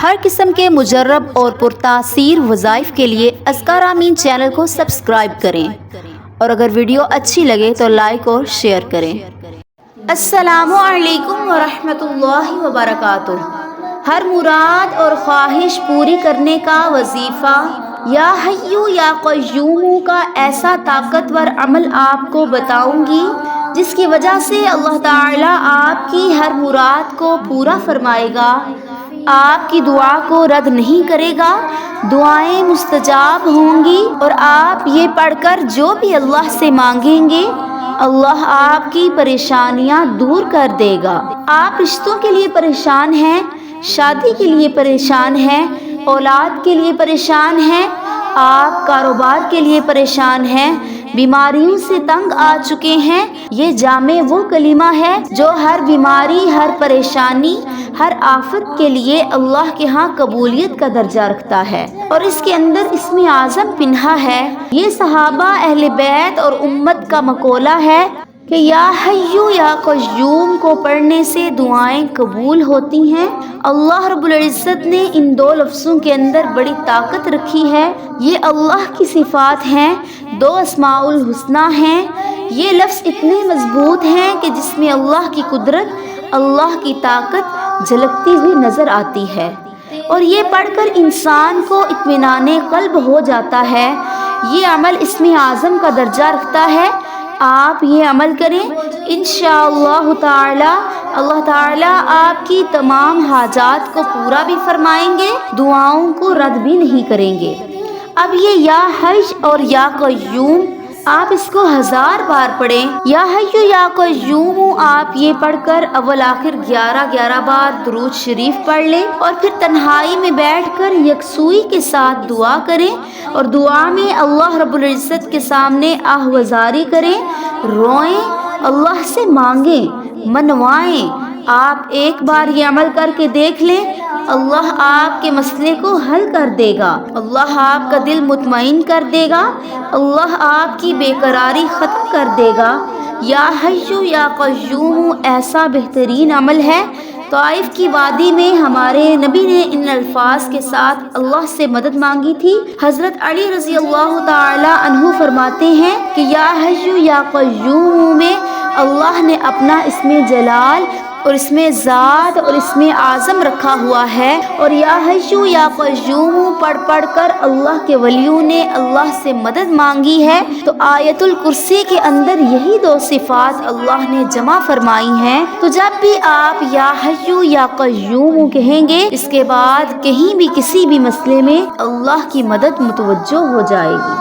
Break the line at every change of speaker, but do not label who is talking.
ہر قسم کے مجرب اور پرتاثیر وظائف کے لیے اذکار آمین چینل کو سبسکرائب کریں، اور اگر ویڈیو اچھی لگے تو لائک اور شیئر کریں۔ السلام علیکم ورحمۃ اللہ وبرکاتہ۔ ہر مراد اور خواہش پوری کرنے کا وظیفہ یا حیو یا قیوم کا ایسا طاقتور عمل آپ کو بتاؤں گی جس کی وجہ سے اللہ تعالیٰ آپ کی ہر مراد کو پورا فرمائے گا، آپ کی دعا کو رد نہیں کرے گا، دعائیں مستجاب ہوں گی، اور آپ یہ پڑھ کر جو بھی اللہ سے مانگیں گے اللہ آپ کی پریشانیاں دور کر دے گا۔ آپ رشتوں کے لیے پریشان ہیں، شادی کے لیے پریشان ہیں، اولاد کے لیے پریشان ہیں، آپ کاروبار کے لیے پریشان ہیں، بیماریوں سے تنگ آ چکے ہیں، یہ جامع وہ کلمہ ہے جو ہر بیماری، ہر پریشانی، ہر آفت کے لیے اللہ کے ہاں قبولیت کا درجہ رکھتا ہے، اور اس کے اندر اسم اعظم پنہا ہے۔ یہ صحابہ، اہل بیت اور امت کا مقولہ ہے کہ یا حیو یا قیوم کو پڑھنے سے دعائیں قبول ہوتی ہیں۔ اللہ رب العزت نے ان دو لفظوں کے اندر بڑی طاقت رکھی ہے۔ یہ اللہ کی صفات ہیں، دو اسماء الحسنی ہیں۔ یہ لفظ اتنے مضبوط ہیں کہ جس میں اللہ کی قدرت، اللہ کی طاقت جھلکتی ہوئی نظر آتی ہے، اور یہ پڑھ کر انسان کو اطمینان قلب ہو جاتا ہے۔ یہ عمل اسم اعظم کا درجہ رکھتا ہے۔ آپ یہ عمل کریں، انشاءاللہ تعالی اللہ تعالیٰ آپ کی تمام حاجات کو پورا بھی فرمائیں گے، دعاؤں کو رد بھی نہیں کریں گے۔ اب یہ یا حی اور یا قیوم آپ اس کو 1000 بار پڑھیں۔ یا حی یا قیوم آپ یہ پڑھ کر اول آخر 11 بار درود شریف پڑھ لیں، اور پھر تنہائی میں بیٹھ کر یکسوئی کے ساتھ دعا کریں، اور دعا میں اللہ رب العزت کے سامنے آہوازاری کریں، روئیں، اللہ سے مانگیں، منوائیں۔ آپ ایک بار یہ عمل کر کے دیکھ لیں، اللہ آپ کے مسئلے کو حل کر دے گا، اللہ آپ کا دل مطمئن کر دے گا، اللہ آپ کی بے قراری ختم کر دے گا۔ یا حیو یا قیوم ایسا بہترین عمل ہے۔ طائف کی وادی میں ہمارے نبی نے ان الفاظ کے ساتھ اللہ سے مدد مانگی تھی۔ حضرت علی رضی اللہ تعالی عنہ فرماتے ہیں کہ یا حیو یا قیوم میں اللہ نے اپنا اسم جلال اور اسم ذات اور اسم اعظم رکھا ہوا ہے، اور یا حیو یا قیوم پڑھ کر اللہ کے ولیوں نے اللہ سے مدد مانگی ہے، تو آیت الکرسی کے اندر یہی دو صفات اللہ نے جمع فرمائی ہیں۔ تو جب بھی آپ یا حیو یا قیوم کہیں گے، اس کے بعد کہیں بھی کسی بھی مسئلے میں اللہ کی مدد متوجہ ہو جائے گی۔